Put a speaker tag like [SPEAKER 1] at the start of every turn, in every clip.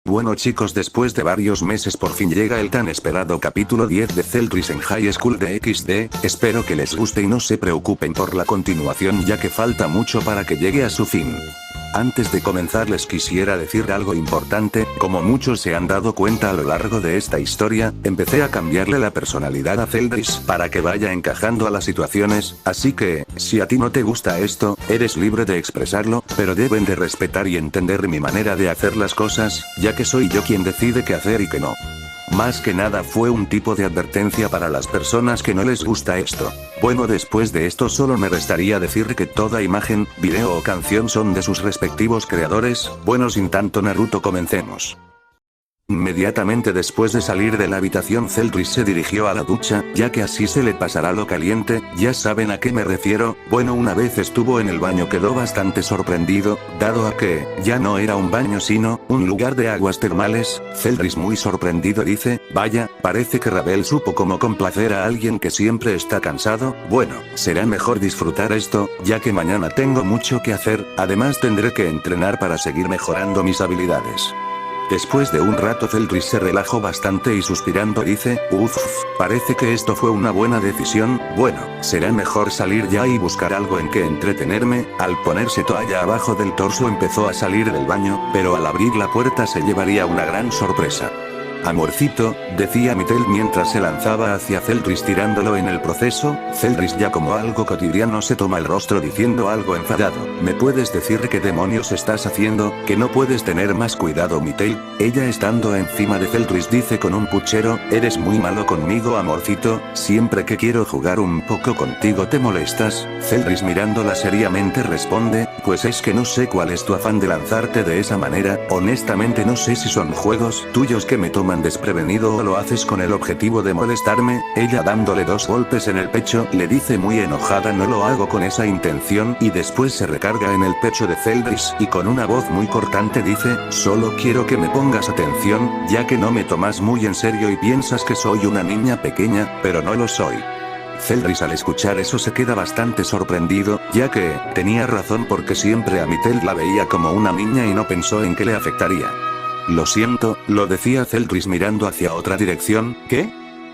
[SPEAKER 1] Bueno chicos, después de varios meses por fin llega el tan esperado capítulo 10 de Celdris en High School de XD, espero que les guste y no se preocupen por la continuación ya que falta mucho para que llegue a su fin. Antes de comenzar les quisiera decir algo importante, como muchos se han dado cuenta a lo largo de esta historia, empecé a cambiarle la personalidad a Celdris para que vaya encajando a las situaciones, así que, si a ti no te gusta esto, eres libre de expresarlo, pero deben de respetar y entender mi manera de hacer las cosas, ya que soy yo quien decide qué hacer y qué no. Más que nada fue un tipo de advertencia para las personas que no les gusta esto. Bueno, después de esto solo me restaría decir que toda imagen, video o canción son de sus respectivos creadores. Bueno, sin tanto Naruto, comencemos. Inmediatamente después de salir de la habitación, Celdris se dirigió a la ducha, ya que así se le pasará lo caliente, ya saben a qué me refiero. Bueno, una vez estuvo en el baño quedó bastante sorprendido, dado a que, ya no era un baño sino, un lugar de aguas termales. Celdris muy sorprendido dice, vaya, parece que Ravel supo cómo complacer a alguien que siempre está cansado. Bueno, será mejor disfrutar esto, ya que mañana tengo mucho que hacer, además tendré que entrenar para seguir mejorando mis habilidades. Después de un rato Celdris se relajó bastante y suspirando dice, parece que esto fue una buena decisión. Bueno, será mejor salir ya y buscar algo en que entretenerme. Al ponerse toalla abajo del torso empezó a salir del baño, pero al abrir la puerta se llevaría una gran sorpresa. Amorcito, decía Mytel mientras se lanzaba hacia Celdris tirándolo en el proceso. Celdris ya como algo cotidiano se toma el rostro diciendo algo enfadado, ¿me puedes decir qué demonios estás haciendo? ¿Que no puedes tener más cuidado, Mytel? Ella estando encima de Celdris dice con un puchero, eres muy malo conmigo, amorcito, siempre que quiero jugar un poco contigo te molestas. Celdris mirándola seriamente responde, pues es que no sé cuál es tu afán de lanzarte de esa manera, honestamente no sé si son juegos tuyos que me toman desprevenido o lo haces con el objetivo de molestarme. Ella dándole 2 golpes en el pecho le dice muy enojada, no lo hago con esa intención, y después se recarga en el pecho de Celdris y con una voz muy cortante dice, solo quiero que me pongas atención, ya que no me tomas muy en serio y piensas que soy una niña pequeña, pero no lo soy. Celdris al escuchar eso se queda bastante sorprendido, ya que, tenía razón porque siempre a Mytel la veía como una niña y no pensó en que le afectaría. Lo siento, lo decía Celdris mirando hacia otra dirección. ¿Qué?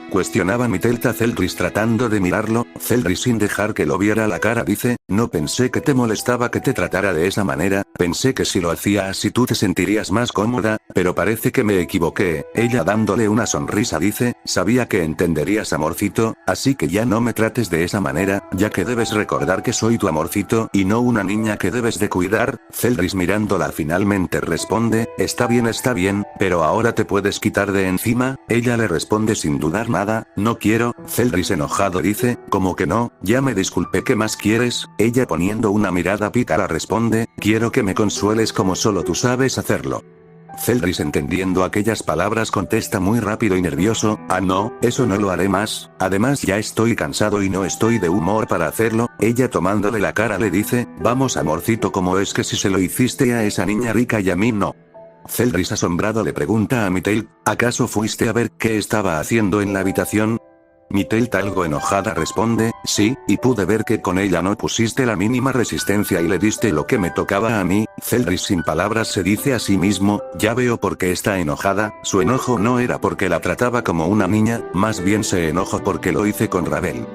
[SPEAKER 1] Cuestionaba Mytel a Celdris tratando de mirarlo. Celdris sin dejar que lo viera la cara dice, no pensé que te molestaba que te tratara de esa manera, pensé que si lo hacía así tú te sentirías más cómoda, pero parece que me equivoqué. Ella dándole una sonrisa dice, sabía que entenderías, amorcito, así que ya no me trates de esa manera, ya que debes recordar que soy tu amorcito y no una niña que debes de cuidar. Celdris mirándola finalmente responde, está bien, pero ahora te puedes quitar de encima. Ella le responde sin dudar nada, no quiero. Celdris enojado dice, ¿cómo que no? Ya me disculpé, ¿qué más quieres? Ella poniendo una mirada pícara responde, quiero que me consueles como solo tú sabes hacerlo. Celdris entendiendo aquellas palabras contesta muy rápido y nervioso, ah no, eso no lo haré más, además ya estoy cansado y no estoy de humor para hacerlo. Ella tomándole la cara le dice, vamos amorcito, ¿cómo es que si se lo hiciste a esa niña rica y a mí no? Celdris asombrado le pregunta a Mytel, ¿acaso fuiste a ver qué estaba haciendo en la habitación? Mytel algo enojada responde, sí, y pude ver que con ella no pusiste la mínima resistencia y le diste lo que me tocaba a mí. Celdris sin palabras se dice a sí mismo, ya veo por qué está enojada, su enojo no era porque la trataba como una niña, más bien se enojó porque lo hice con Ravel.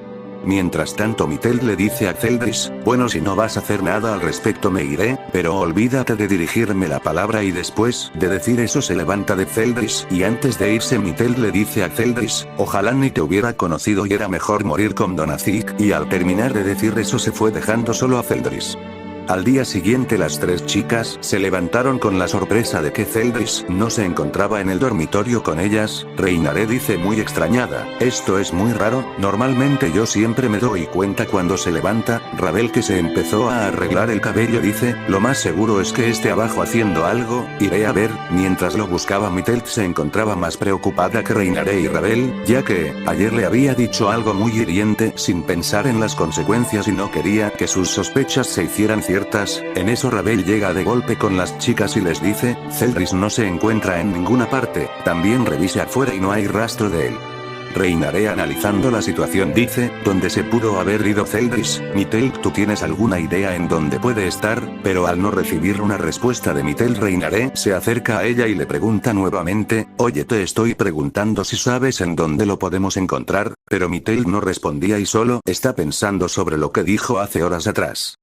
[SPEAKER 1] Mientras tanto Mytel le dice a Celdris, bueno, si no vas a hacer nada al respecto me iré, pero olvídate de dirigirme la palabra, y después de decir eso se levanta de Celdris y antes de irse Mytel le dice a Celdris, ojalá ni te hubiera conocido y era mejor morir con Donazik, y al terminar de decir eso se fue dejando solo a Celdris. Al día siguiente las 3 chicas se levantaron con la sorpresa de que Celdris no se encontraba en el dormitorio con ellas. Reinaré dice muy extrañada, esto es muy raro, normalmente yo siempre me doy cuenta cuando se levanta. Ravel que se empezó a arreglar el cabello dice, lo más seguro es que esté abajo haciendo algo, iré a ver. Mientras lo buscaba Mytel se encontraba más preocupada que Reinaré y Ravel, ya que, ayer le había dicho algo muy hiriente sin pensar en las consecuencias y no quería que sus sospechas se hicieran ciertas. En eso Ravel llega de golpe con las chicas y les dice, Celdris no se encuentra en ninguna parte, también revise afuera y no hay rastro de él. Reinaré analizando la situación dice, ¿dónde se pudo haber ido Zeldris? Mytel, ¿tú tienes alguna idea en dónde puede estar? Pero al no recibir una respuesta de Mytel, Reinaré se acerca a ella y le pregunta nuevamente, oye, te estoy preguntando si sabes en dónde lo podemos encontrar, pero Mytel no respondía y solo está pensando sobre lo que dijo hace horas atrás.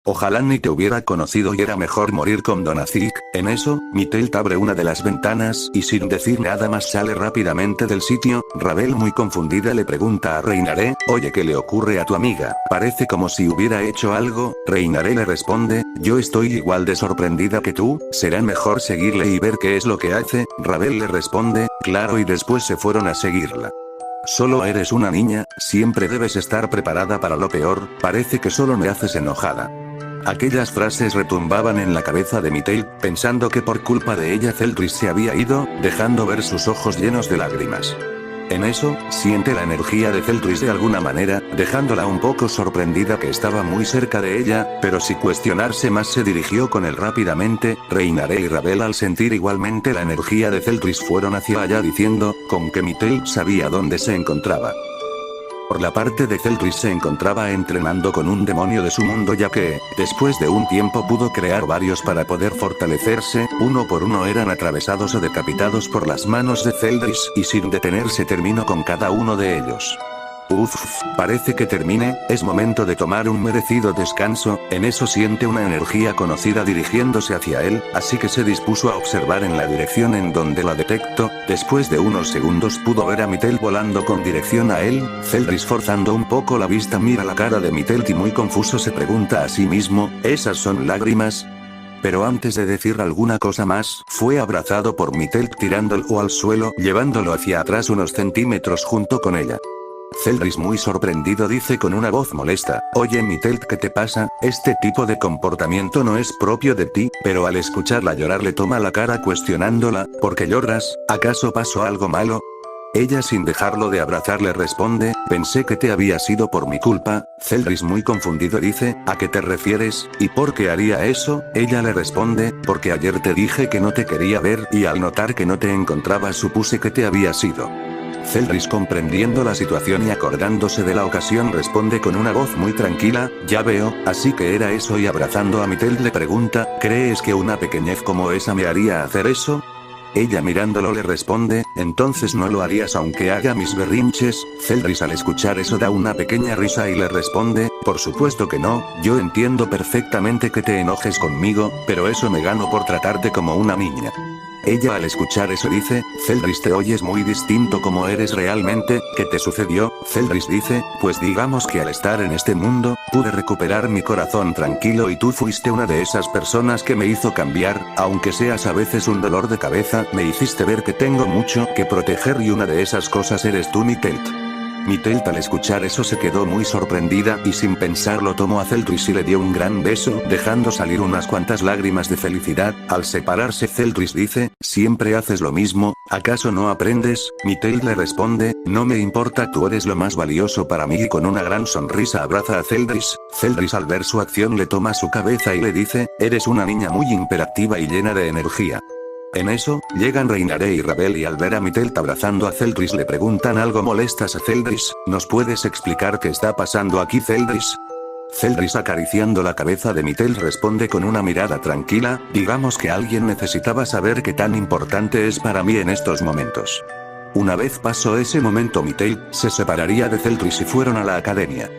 [SPEAKER 1] Ojalá ni te hubiera conocido y era mejor morir con Donazik. En eso, Mytel abre una de las ventanas y sin decir nada más sale rápidamente del sitio. Ravel muy confundida le pregunta a Reinaré, oye, ¿qué le ocurre a tu amiga? Parece como si hubiera hecho algo. Reinaré le responde, yo estoy igual de sorprendida que tú, será mejor seguirle y ver qué es lo que hace. Ravel le responde, claro, y después se fueron a seguirla. Solo eres una niña, siempre debes estar preparada para lo peor, parece que solo me haces enojada. Aquellas frases retumbaban en la cabeza de Mytel, pensando que por culpa de ella Zeldris se había ido, dejando ver sus ojos llenos de lágrimas. En eso, siente la energía de Zeldris de alguna manera, dejándola un poco sorprendida que estaba muy cerca de ella, pero sin cuestionarse más se dirigió con él rápidamente. Reinaré y Ravel al sentir igualmente la energía de Zeldris fueron hacia allá diciendo, con que Mytel sabía dónde se encontraba. Por la parte de Zeldris se encontraba entrenando con un demonio de su mundo ya que, después de un tiempo pudo crear varios para poder fortalecerse, uno por uno eran atravesados o decapitados por las manos de Zeldris y sin detenerse terminó con cada uno de ellos. Uff, parece que termine, es momento de tomar un merecido descanso. En eso siente una energía conocida dirigiéndose hacia él, así que se dispuso a observar en la dirección en donde la detectó. Después de unos segundos pudo ver a Mytel volando con dirección a él. Zeldris forzando un poco la vista mira la cara de Mytel y muy confuso se pregunta a sí mismo, ¿esas son lágrimas? Pero antes de decir alguna cosa más, fue abrazado por Mytel tirándolo al suelo, llevándolo hacia atrás unos centímetros junto con ella. Zeldris muy sorprendido dice con una voz molesta, oye Mytel, ¿qué te pasa? Este tipo de comportamiento no es propio de ti, pero al escucharla llorar le toma la cara cuestionándola, ¿por qué lloras? ¿Acaso pasó algo malo? Ella sin dejarlo de abrazar le responde, pensé que te había sido por mi culpa. Zeldris muy confundido dice, ¿a qué te refieres? ¿Y por qué haría eso? Ella le responde, porque ayer te dije que no te quería ver y al notar que no te encontraba supuse que te había sido. Zeldris comprendiendo la situación y acordándose de la ocasión responde con una voz muy tranquila, ya veo, así que era eso y abrazando a Mytel le pregunta, ¿crees que una pequeñez como esa me haría hacer eso? Ella mirándolo le responde, entonces no lo harías aunque haga mis berrinches. Zeldris al escuchar eso da una pequeña risa y le responde, por supuesto que no, yo entiendo perfectamente que te enojes conmigo, pero eso me gano por tratarte como una niña. Ella al escuchar eso dice, Zeldris te oyes muy distinto como eres realmente, ¿qué te sucedió? Zeldris dice, pues digamos que al estar en este mundo, pude recuperar mi corazón tranquilo y tú fuiste una de esas personas que me hizo cambiar, aunque seas a veces un dolor de cabeza, me hiciste ver que tengo mucho que proteger y una de esas cosas eres tú Mytel. Mytel al escuchar eso se quedó muy sorprendida y sin pensarlo tomó a Zeldris y le dio un gran beso, dejando salir unas cuantas lágrimas de felicidad. Al separarse Zeldris dice, siempre haces lo mismo, ¿acaso no aprendes? Mytel le responde, no me importa, tú eres lo más valioso para mí y con una gran sonrisa abraza a Zeldris. Zeldris al ver su acción le toma su cabeza y le dice, eres una niña muy hiperactiva y llena de energía. En eso, llegan Reinaré y Ravel y al ver a Mytel abrazando a Zeldris le preguntan algo molestas a Zeldris, ¿nos puedes explicar qué está pasando aquí Zeldris? Zeldris acariciando la cabeza de Mytel responde con una mirada tranquila, digamos que alguien necesitaba saber qué tan importante es para mí en estos momentos. Una vez pasó ese momento Mytel se separaría de Zeldris y fueron a la academia.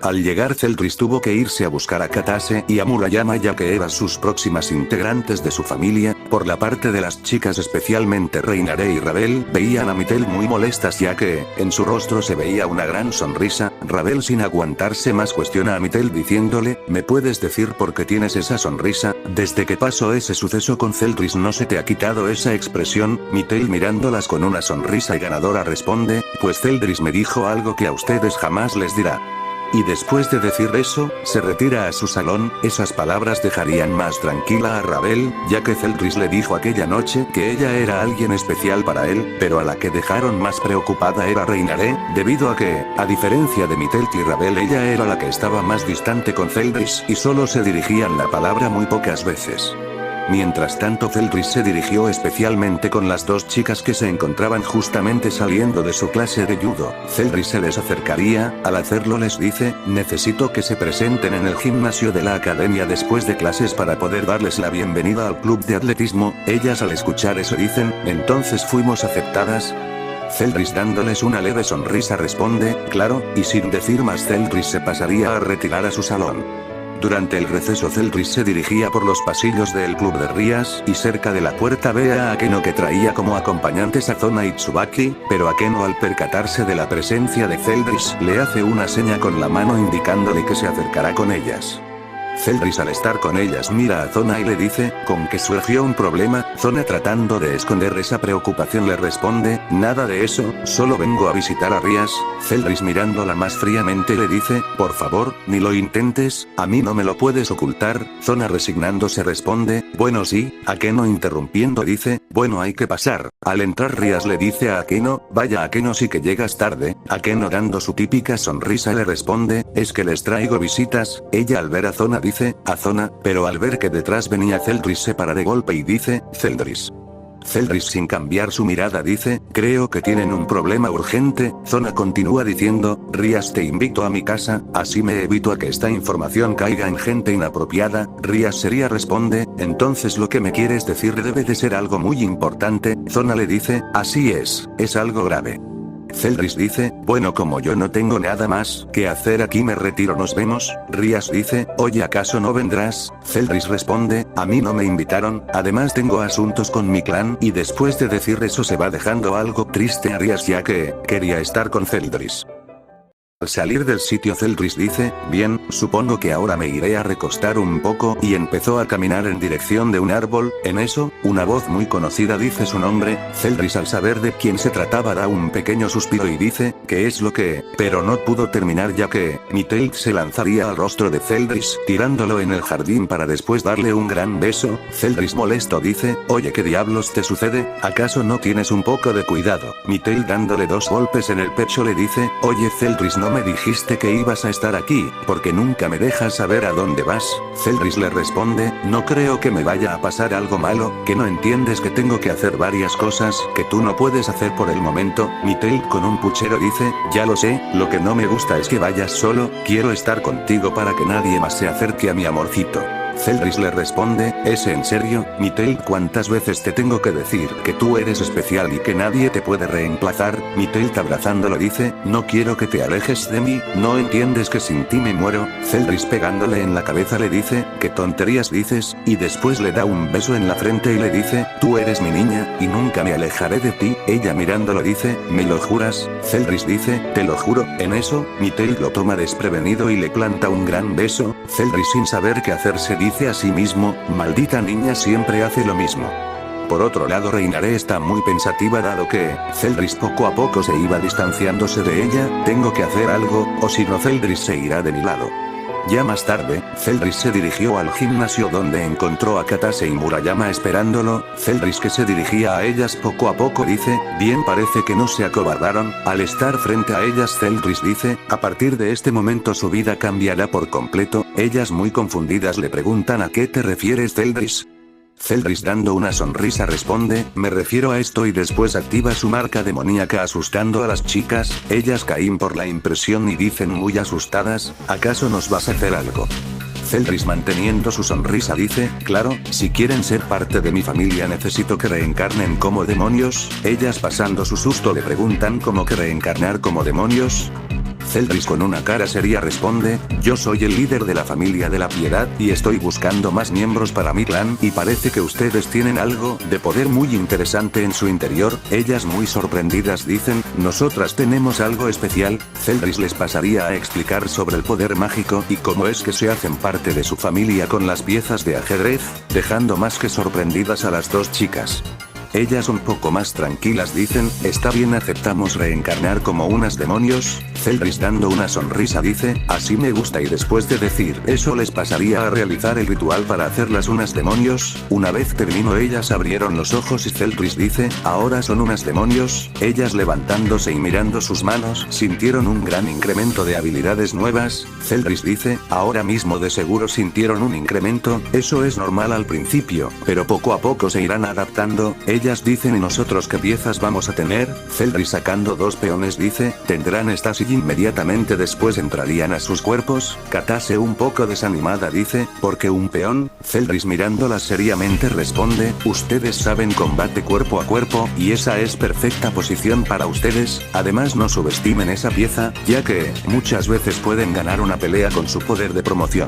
[SPEAKER 1] Al llegar Zeldris tuvo que irse a buscar a Katase y a Murayama ya que eran sus próximas integrantes de su familia. Por la parte de las chicas especialmente Reinaré y Ravel veían a Mytel muy molestas ya que, en su rostro se veía una gran sonrisa. Ravel sin aguantarse más cuestiona a Mytel diciéndole, ¿me puedes decir por qué tienes esa sonrisa? Desde que pasó ese suceso con Zeldris no se te ha quitado esa expresión. Mytel mirándolas con una sonrisa y ganadora responde, pues Zeldris me dijo algo que a ustedes jamás les dirá. Y después de decir eso, se retira a su salón. Esas palabras dejarían más tranquila a Ravel, ya que Zeldris le dijo aquella noche que ella era alguien especial para él, pero a la que dejaron más preocupada era Reinaré, debido a que, a diferencia de Mytel y Ravel ella era la que estaba más distante con Zeldris y solo se dirigían la palabra muy pocas veces. Mientras tanto Zeldris se dirigió especialmente con las dos chicas que se encontraban justamente saliendo de su clase de judo. Zeldris se les acercaría, al hacerlo les dice, necesito que se presenten en el gimnasio de la academia después de clases para poder darles la bienvenida al club de atletismo. Ellas al escuchar eso dicen, entonces fuimos aceptadas. Zeldris dándoles una leve sonrisa responde, claro, y sin decir más Zeldris se pasaría a retirar a su salón. Durante el receso Zeldris se dirigía por los pasillos del club de Rías, y cerca de la puerta ve a Akeno que traía como acompañantes a Zona y Tsubaki, pero Akeno al percatarse de la presencia de Zeldris le hace una seña con la mano indicándole que se acercará con ellas. Zeldris al estar con ellas mira a Zona y le dice, ¿con qué surgió un problema? Zona tratando de esconder esa preocupación le responde, nada de eso, solo vengo a visitar a Rías. Zeldris mirándola más fríamente le dice, por favor, ni lo intentes, a mí no me lo puedes ocultar. Zona resignándose responde, bueno sí. Akeno interrumpiendo dice, bueno hay que pasar. Al entrar Rías le dice a Akeno, vaya Akeno sí que llegas tarde. Akeno dando su típica sonrisa le responde, es que les traigo visitas. Ella al ver a Zona dice, a Zona, pero al ver que detrás venía Zeldris se para de golpe y dice, Zeldris. Zeldris sin cambiar su mirada dice, creo que tienen un problema urgente. Zona continúa diciendo, Rías te invito a mi casa, así me evito a que esta información caiga en gente inapropiada. Rías seria responde, entonces lo que me quieres decir debe de ser algo muy importante. Zona le dice, así es algo grave. Zeldris dice, bueno como yo no tengo nada más que hacer aquí me retiro nos vemos. Rías dice, oye ¿acaso no vendrás? Zeldris responde, a mí no me invitaron, además tengo asuntos con mi clan y después de decir eso se va dejando algo triste a Rías ya que quería estar con Zeldris. Al salir del sitio Zeldris dice, bien, supongo que ahora me iré a recostar un poco y empezó a caminar en dirección de un árbol. En eso, una voz muy conocida dice su nombre. Zeldris al saber de quién se trataba da un pequeño suspiro y dice, ¿qué es lo que? Pero no pudo terminar ya que, Mitail se lanzaría al rostro de Zeldris, tirándolo en el jardín para después darle un gran beso. Zeldris molesto dice, oye ¿qué diablos te sucede? ¿Acaso no tienes un poco de cuidado? Mitail dándole dos golpes en el pecho le dice, oye Zeldris no me dijiste que ibas a estar aquí, porque nunca me dejas saber a dónde vas. Zeldris le responde, no creo que me vaya a pasar algo malo, que no entiendes que tengo que hacer varias cosas que tú no puedes hacer por el momento. Mitail con un puchero dice, ya lo sé, lo que no me gusta es que vayas solo, quiero estar contigo para que nadie más se acerque a mi amorcito. Zeldris le responde, ¿es en serio? Mitail ¿cuántas veces te tengo que decir que tú eres especial y que nadie te puede reemplazar? Mitail abrazándolo dice, no quiero que te alejes de mí, ¿no entiendes que sin ti me muero? Zeldris pegándole en la cabeza le dice, ¿qué tonterías dices? Y después le da un beso en la frente y le dice, tú eres mi niña, y nunca me alejaré de ti. Ella mirándolo dice, ¿me lo juras? Zeldris dice, te lo juro. En eso, Mitail lo toma desprevenido y le planta un gran beso. Zeldris sin saber qué hacerse dice a sí mismo, maldita niña siempre hace lo mismo. Por otro lado Reinare está muy pensativa dado que, Zeldris poco a poco se iba distanciándose de ella, tengo que hacer algo, o si no Zeldris se irá de mi lado. Ya más tarde, Zeldris se dirigió al gimnasio donde encontró a Katase y Murayama esperándolo. Zeldris que se dirigía a ellas poco a poco dice, bien parece que no se acobardaron. Al estar frente a ellas Zeldris dice, a partir de este momento su vida cambiará por completo. Ellas muy confundidas le preguntan ¿a qué te refieres Zeldris? Zeldris dando una sonrisa responde, me refiero a esto y después activa su marca demoníaca asustando a las chicas. Ellas caen por la impresión y dicen muy asustadas, ¿acaso nos vas a hacer algo? Zeldris manteniendo su sonrisa dice, claro, si quieren ser parte de mi familia necesito que reencarnen como demonios. Ellas pasando su susto le preguntan ¿cómo que reencarnar como demonios? Zeldris con una cara seria responde, yo soy el líder de la familia de la piedad y estoy buscando más miembros para mi clan y parece que ustedes tienen algo de poder muy interesante en su interior. Ellas muy sorprendidas dicen, nosotras tenemos algo especial. Zeldris les pasaría a explicar sobre el poder mágico y cómo es que se hacen parte de su familia con las piezas de ajedrez, dejando más que sorprendidas a las dos chicas. Ellas un poco más tranquilas dicen, está bien, aceptamos reencarnar como unas demonios. Zeldris dando una sonrisa dice, así me gusta, y después de decir eso les pasaría a realizar el ritual para hacerlas unas demonios. Una vez terminó ellas abrieron los ojos y Zeldris dice, ahora son unas demonios. Ellas levantándose y mirando sus manos sintieron un gran incremento de habilidades nuevas. Zeldris dice, ahora mismo de seguro sintieron un incremento, eso es normal al principio, pero poco a poco se irán adaptando. Ellas dicen, ¿y nosotros qué piezas vamos a tener? Zeldris sacando 2 peones dice, tendrán estas y inmediatamente después entrarían a sus cuerpos. Katase un poco desanimada dice, ¿por qué un peón? Zeldris mirándolas seriamente responde, ustedes saben combate cuerpo a cuerpo, y esa es perfecta posición para ustedes. Además no subestimen esa pieza, ya que, muchas veces pueden ganar una pelea con su poder de promoción.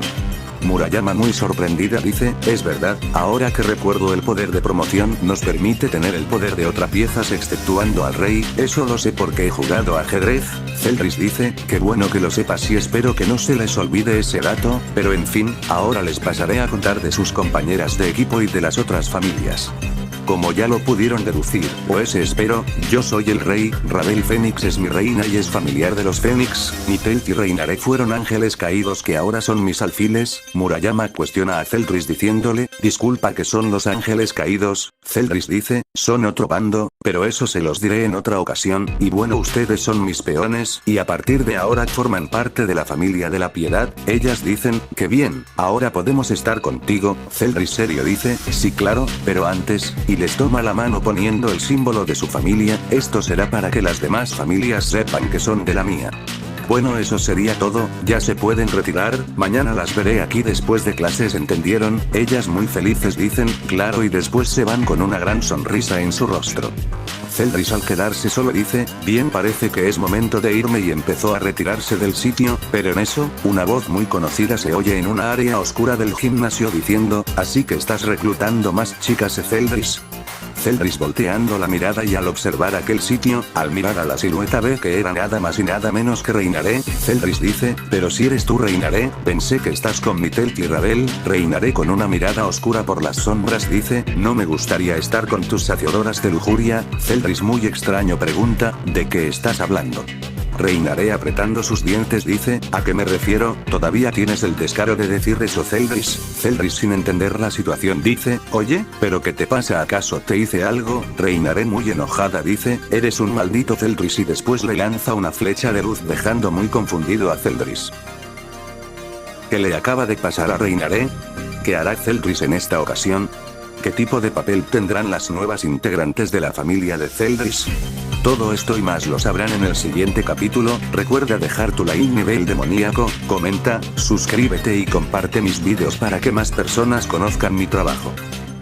[SPEAKER 1] Murayama muy sorprendida dice, es verdad, ahora que recuerdo el poder de promoción nos permite tener el poder de otra piezas exceptuando al rey, eso lo sé porque he jugado ajedrez. Zeldris dice, qué bueno que lo sepas y espero que no se les olvide ese dato, pero en fin, ahora les pasaré a contar de sus compañeras de equipo y de las otras familias. Como ya lo pudieron deducir, o ese espero, yo soy el rey, Ravel Fénix es mi reina y es familiar de los Fénix, Nitelt y Reinare fueron ángeles caídos que ahora son mis alfiles. Murayama cuestiona a Zeldris diciéndole, disculpa, ¿que son los ángeles caídos? Zeldris dice, son otro bando, pero eso se los diré en otra ocasión, y bueno, ustedes son mis peones, y a partir de ahora forman parte de la familia de la piedad. Ellas dicen, que bien, ahora podemos estar contigo. Zeldris serio dice, sí claro, pero antes, y les toma la mano poniendo el símbolo de su familia, esto será para que las demás familias sepan que son de la mía. Bueno, eso sería todo, ya se pueden retirar, mañana las veré aquí después de clases, ¿entendieron? Ellas muy felices dicen, claro, y después se van con una gran sonrisa en su rostro. Zeldris al quedarse solo dice, bien, parece que es momento de irme, y empezó a retirarse del sitio, pero en eso, una voz muy conocida se oye en una área oscura del gimnasio diciendo, así que estás reclutando más chicas, Zeldris. Zeldris volteando la mirada y al observar aquel sitio, al mirar a la silueta ve que era nada más y nada menos que Reinare. Zeldris dice, pero si eres tú, Reinare, pensé que estás con Nitelt y Ravel. Reinare con una mirada oscura por las sombras dice, no me gustaría estar con tus saciadoras de lujuria. Zeldris muy extraño pregunta, ¿de qué estás hablando? Reinare apretando sus dientes dice, ¿a qué me refiero? ¿Todavía tienes el descaro de decir eso, Zeldris? Zeldris sin entender la situación dice, oye, ¿pero qué te pasa? ¿Acaso te hice algo? Reinare muy enojada dice, eres un maldito, Zeldris, y después le lanza una flecha de luz dejando muy confundido a Zeldris. ¿Qué le acaba de pasar a Reinare? ¿Qué hará Zeldris en esta ocasión? ¿Qué tipo de papel tendrán las nuevas integrantes de la familia de Zeldris? Todo esto y más lo sabrán en el siguiente capítulo. Recuerda dejar tu like nivel demoníaco, comenta, suscríbete y comparte mis vídeos para que más personas conozcan mi trabajo.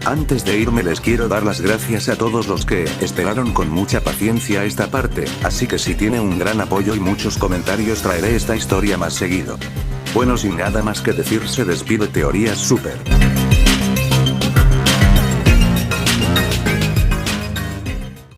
[SPEAKER 1] Antes de irme les quiero dar las gracias a todos los que esperaron con mucha paciencia esta parte, así que si tiene un gran apoyo y muchos comentarios traeré esta historia más seguido. Bueno, sin nada más que decir se despide Teorías Super.